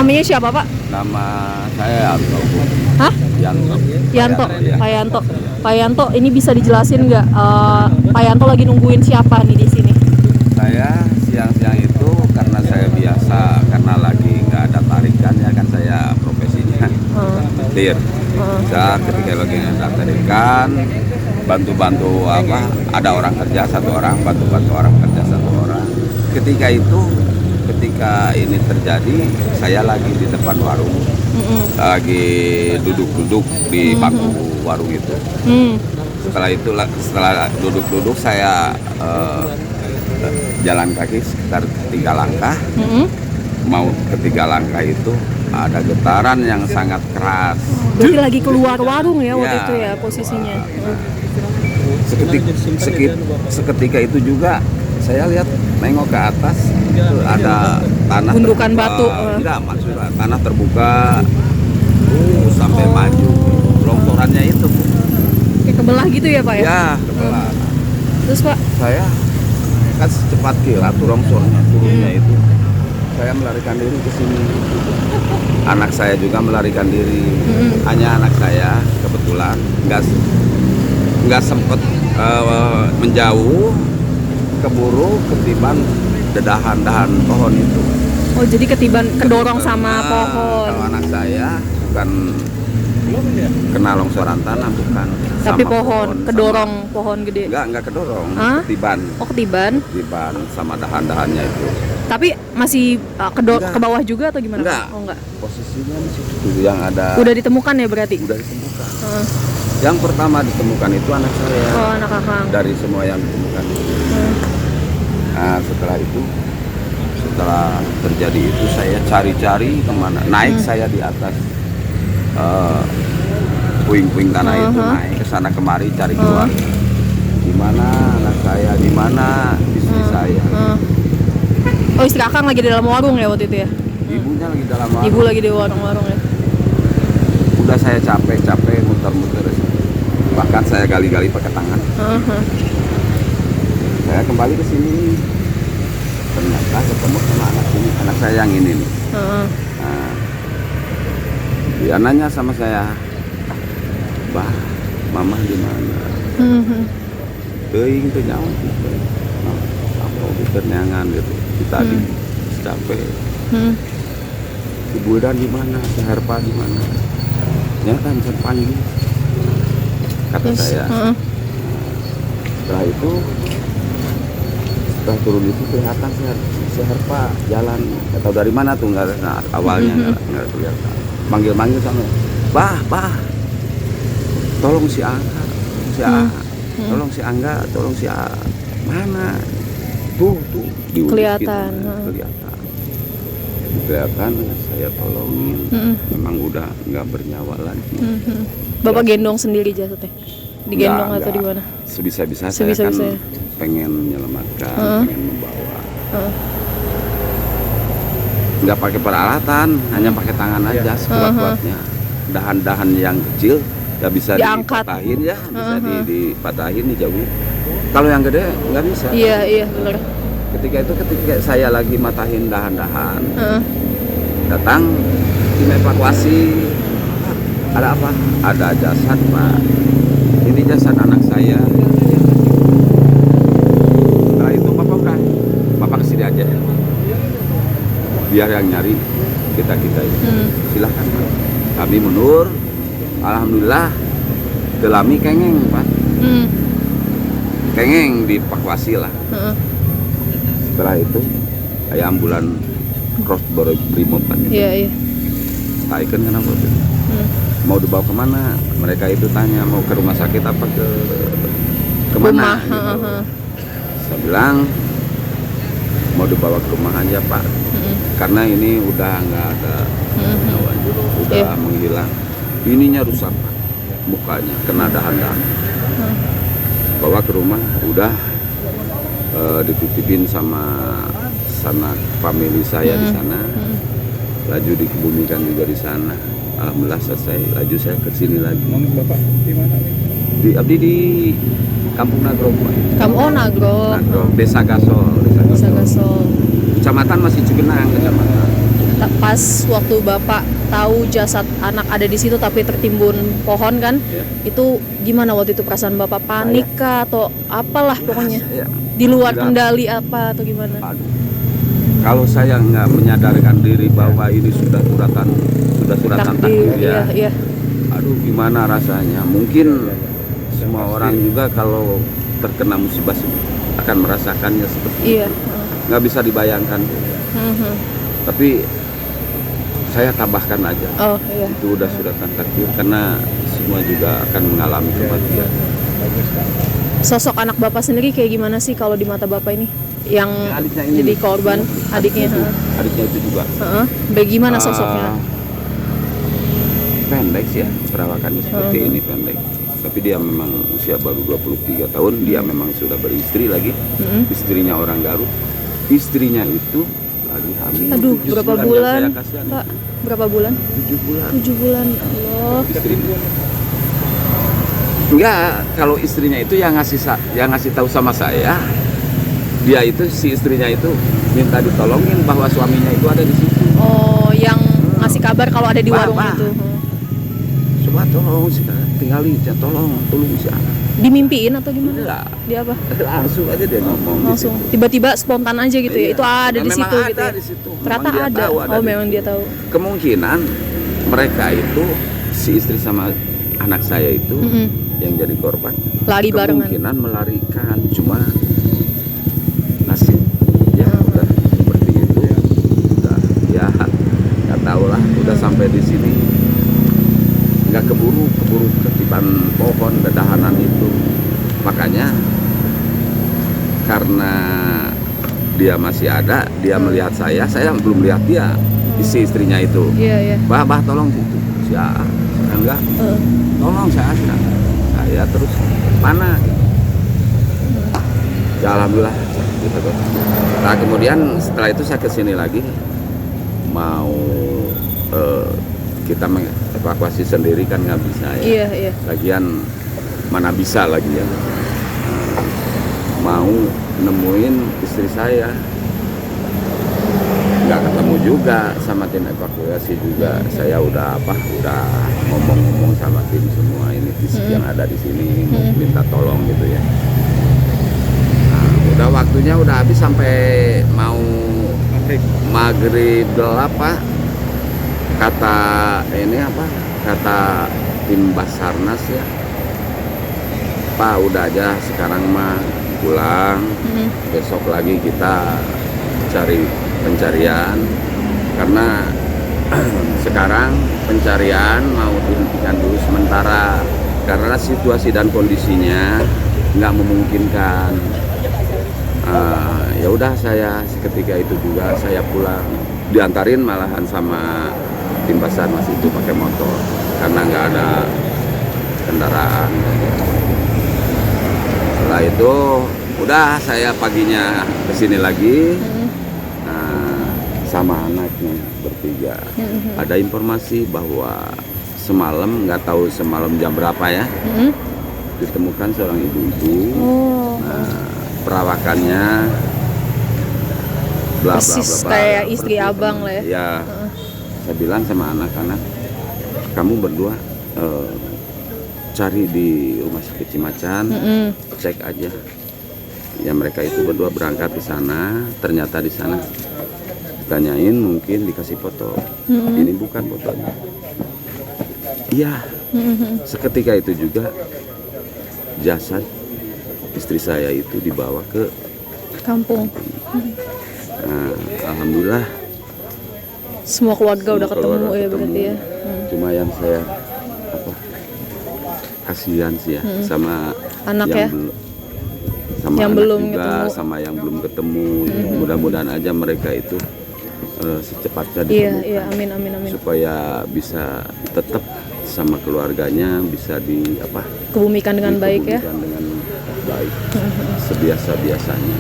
Namanya siapa, Pak? Nama saya Yanto. Hah? Yanto. Yanto, Iya. Pak Yanto. Pak Yanto, ini bisa dijelasin nggak? Pak Yanto lagi nungguin siapa nih di sini? Saya siang-siang itu karena saya biasa, karena lagi nggak ada tarikan ya kan, saya profesinya nyetir. Saya ketika lagi nggak ada tarikan, bantu-bantu apa? Ada orang kerja satu orang, bantu-bantu orang kerja satu orang. Ketika ini terjadi, saya lagi di depan warung, lagi duduk-duduk di bangku warung itu. Setelah duduk-duduk saya jalan kaki sekitar 3 langkah. Mau ke 3 langkah itu ada getaran yang sangat keras. Berarti lagi keluar warung ya waktu Ya. itu ya posisinya. Seketika itu juga saya lihat nengok ke atas, itu ada tanah Gundukan terbuka. batu. Tidak, maksudnya tanah terbuka sampai maju. Longsorannya itu Kayak kebelah gitu ya, Pak ya? ya kebelah. Terus, Pak? Saya kan secepat kilat longsornya turunnya itu, saya melarikan diri ke sini. Anak saya juga melarikan diri. Hanya anak saya kebetulan nggak sempet menjauh, keburu ketiban dedahan pohon itu. Oh, jadi kedorong sama pohon. Kalau anak saya bukan kena longsoran tanah, bukan. Tapi Sama pohon, kedorong pohon gede. Enggak kedorong, Hah? ketiban. Oh, ketiban. Ketiban sama dahan-dahannya itu. Tapi masih Enggak. ke bawah juga atau gimana? Enggak. Oh, enggak. Posisinya di situ yang ada. Udah ditemukan ya berarti? Udah ditemukan. Heeh. Yang pertama ditemukan itu anak saya. Oh, anak Kakang. Dari semua yang ditemukan itu. Nah, setelah terjadi itu saya cari-cari kemana. Naik saya di atas puing-puing tanah itu, naik ke sana kemari cari keluar. Di mana anak saya? Di mana istri saya? Oh, istri Kakang lagi di dalam warung ya waktu itu ya? Ibunya lagi dalam warung. Ibu lagi di warung-warung ya? Udah saya capek muter-muter. Bahkan saya gali-gali pakai tangan. Saya kembali ke sini. Ternyata ketemu sama anak saya yang ini nih. Nah, dia nanya sama saya, "Bah, mama di mana?" Teuing teu nyawa gitu. Nah, apa gitu neangan gitu. Kita di capek. Ibu dan di mana? Herpa di mana? Ya kan saya panggil. Kata saya. Setelah itu, setelah turun itu kelihatan si Herpa jalan. Nggak tahu dari mana tuh, nggak awalnya nggak kelihatan. Manggil sama, bah, tolong si Angga, tolong si Angga, tolong si A. Mana? Tuh diurus Kelihatan. gitu, kelihatan. Saya tolongin, memang udah nggak bernyawa lagi. Bapak gendong sendiri jasadnya? Digendong atau di mana? Sebisa-bisa saya kan pengen menyelamatkan, pengen membawa. Nggak pakai peralatan, hanya pakai tangan aja sekuat-kuatnya. Dahan-dahan yang kecil nggak bisa diangkat, dipatahin ya, bisa dipatahin, dijauhin. Kalau yang gede nggak bisa. Iya benar. Ketika saya lagi matahin dahan-dahan, datang tim evakuasi. Ada apa? Ada jasad, Pak. Ini jasad anak saya. Setelah itu Bapak kesini aja. Biar yang nyari kita itu. Silahkan, Pak. Kami mundur. Alhamdulillah, gelami kengeng, Pak. Kengeng dievakuasi lah. Setelah itu, kayak ambulan cross brimob kan. Iya. Taikan kenapa? Mau dibawa kemana? Mereka itu tanya mau ke rumah sakit apa kemana? Gitu. Saya bilang mau dibawa ke rumah aja, Pak. Karena ini udah nggak ada nyawanya, udah menghilang. Ininya rusak, Pak. Mukanya kena dahan-dahan. Bawa ke rumah, udah dititipin sama family saya di sana. Laju dikebumikan juga di sana. Alhamdulillah selesai. Laju saya ke sini lagi. Bapak di mana? Abdi di Kampung Nagro, Pak. Nagro. Desa Gasol. Desa Gasol. Kecamatan masih Cugenang, kecamatan. pas waktu Bapak tahu jasad anak ada di situ tapi tertimbun pohon kan, Ya. itu gimana waktu itu perasaan Bapak? Panik kah atau apalah pokoknya? Saya, Di luar Enggak. kendali apa atau gimana? aduh, kalau saya nggak menyadarkan diri bahwa ini sudah suratan takdir ya, iya. aduh gimana rasanya. Mungkin semua orang juga kalau terkena musibah akan merasakannya seperti Iya. itu. Nggak bisa dibayangkan. Mhm. Tapi saya tambahkan aja, Oh iya. itu udah suratan takdir karena semua juga akan mengalami kematian. Sosok anak Bapak sendiri kayak gimana sih kalau di mata Bapak ini? Yang Adiknya ini, jadi korban, adiknya. itu, adiknya itu juga. Heeh. Bagaimana sosoknya? Pendek sih ya, perawakannya seperti ini pendek. Tapi dia memang usia baru 23 tahun, dia memang sudah beristri lagi. Istrinya orang Garut. Istrinya itu lagi hamil. Aduh, 7 berapa yang bulan, saya kasihani. Pak? Berapa bulan? 7 bulan. 7 bulan. Allah. Istrinya. Enggak, kalau istrinya itu yang ngasih tahu sama saya, dia itu si istrinya itu minta ditolongin bahwa suaminya itu ada di situ. Oh, yang ngasih kabar kalau ada di warung Bapak. itu. Coba tolong sih, tinggalin, tolong si anak. Dimimpiin atau gimana? Enggak, Dia apa? langsung aja dia ngomong. di Langsung situ. tiba-tiba spontan aja gitu ya. Iya. Itu ada di Memang situ ada gitu ya. di situ. Ternyata Memang dia ada. tahu Oh, di memang situ. dia tahu. Kemungkinan mereka itu si istri sama anak saya itu yang jadi korban. Lari barengan. Kemungkinan melarikan, cuma nasib ya udah seperti itu. Udah ya nggak tahu lah. Udah sampai di sini nggak keburu ketiban pohon dedahanan itu. Makanya karena dia masih ada, dia melihat saya belum lihat dia, isi istrinya itu. Iya, iya. Bah tolong situ, si A, enggak, tolong saya terus mana? Ya alhamdulillah. Gitu. Nah kemudian setelah itu saya kesini lagi mau kita mengevakuasi sendiri kan nggak bisa ya. Iya, iya. Lagian mana bisa lagi ya. Mau nemuin istri saya nggak ketemu juga, sama tim evakuasi juga. Saya udah ngomong-ngomong sama tim semua ini yang ada di sini mau minta tolong gitu ya. Nah, udah waktunya udah habis sampai mau maghrib gelap Pak. Kata tim Basarnas ya, Pak udah aja sekarang mah pulang, besok lagi kita cari pencarian karena sekarang pencarian mau dihentikan dulu sementara karena situasi dan kondisinya nggak memungkinkan. Ya udah saya seketika itu juga saya pulang, diantarin malahan sama tim Basarnas itu pakai motor karena nggak ada kendaraan. Setelah itu udah saya paginya kesini lagi sama anaknya bertiga. Ada informasi bahwa semalam, nggak tahu semalam jam berapa ya, ditemukan seorang ibu-ibu. Nah, perawakannya bla bla Persis bla, kayak istri abang lah ya. Ya, saya bilang sama anak-anak, kamu berdua cari di rumah sakit Cimacan, cek aja. Ya mereka itu berdua berangkat ke sana, ternyata di sana ditanyain, mungkin dikasih foto. Ini bukan fotonya. Iya. Seketika itu juga jasad istri saya itu dibawa ke Kampung. Nah, alhamdulillah Semua keluarga udah semua ketemu keluarga ya berarti ya. Cuma yang saya kasihan sih ya sama Anak yang ya? Sama Yang anak belum juga, ketemu. sama yang belum ketemu. Mudah-mudahan aja mereka itu secepatnya Iya, ditemukan iya, amin. supaya bisa tetap sama keluarganya, bisa Kebumikan dengan baik ya. dikebumikan dengan baik, sebiasa-biasanya.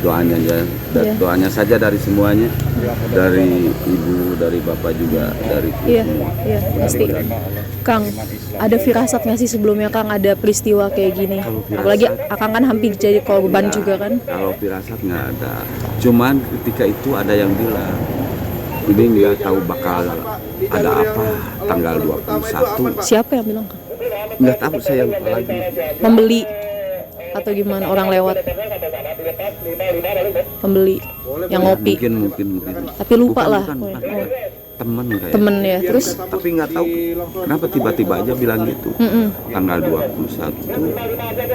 Doanya aja, Iya. doanya saja dari semuanya, dari ibu, dari bapak juga, dari Iya, semua. iya, pasti. Kang, ada firasat nggak sih sebelumnya Kang ada peristiwa kayak gini? Kalau firasat- Apalagi Akang kan hampir jadi korban Ya, juga kan? kalau firasat nggak ada, cuman ketika itu ada yang bilang Ini dia tahu bakal ada apa tanggal 21. Siapa yang bilang, Kang? Nggak tahu saya lupa lagi. Pembeli atau gimana, orang lewat? Pembeli yang Ya, ngopi. mungkin. Tapi lupa lah. Bukan. Oh, Temen kayak. temen ya. Terus Tapi nggak tahu kenapa tiba-tiba aja bilang gitu. Tanggal 21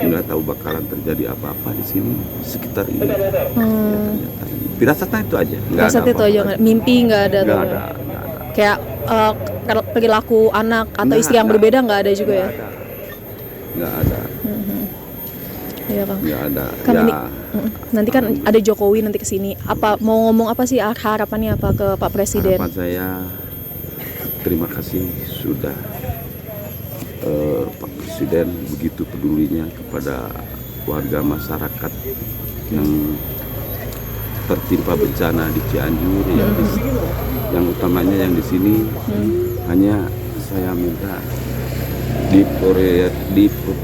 nggak tahu bakalan terjadi apa-apa di sini sekitar ini. Firasatnya itu aja. Nggak Firasat ada itu aja, apa-apa. mimpi nggak ada Nggak tuh. ada. Kayak perilaku anak atau Nggak istri yang ada. berbeda nggak ada juga ya. Nggak ada. Iya, Kang. Nggak ada. Kan Ya, ini nanti kan ada Jokowi nanti kesini. Apa mau ngomong apa sih, harapannya apa ke Pak Presiden? harapan saya terima kasih sudah Pak Presiden begitu pedulinya kepada warga masyarakat yang tertimpa bencana di Cianjur ya, yang utamanya yang di sini. Hanya saya minta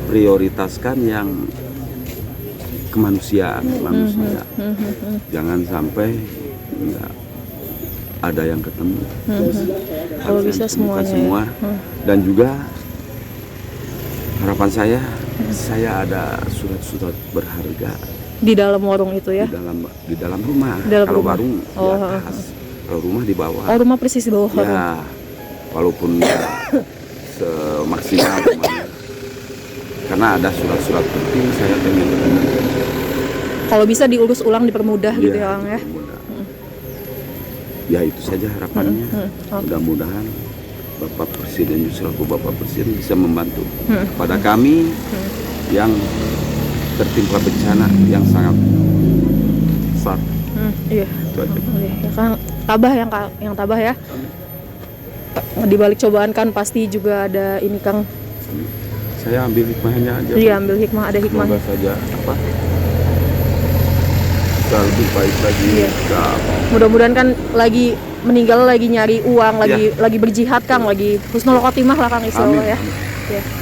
diprioritaskan yang kemanusiaan, manusia. Jangan sampai nggak ada yang ketemu. Kalau Harus bisa ditemukan semuanya. semua. Dan juga harapan saya ada surat-surat berharga Di dalam warung itu ya. di dalam rumah. Di dalam Kalau rumah. warung Oh, di atas, kalau rumah di bawah. Oh, rumah persis di bawah warung. Ya, walaupun nggak semaksimal rumahnya. Karena ada surat-surat penting saya pengen ketemu. Kalau bisa diurus ulang, dipermudah gitu ya, Kang ya. mudah. Ya itu saja harapannya. Mudah-mudahan Bapak Presiden selaku Bapak Presiden bisa membantu pada kami yang tertimpa bencana yang sangat besar. Iya. Itu aja. Oke, ya Kang, tabah yang tabah ya. Di balik cobaan kan pasti juga ada ini, Kang. Saya ambil hikmahnya aja. Iya, ambil hikmah, ada hikmah. Semoga saja bisa lebih baik lagi. Iya. Mudah-mudahan kan lagi meninggal, lagi nyari uang, lagi berjihad, Kang, lagi husnul khotimah lah, Kang, istilahnya ya. Amin. Ya.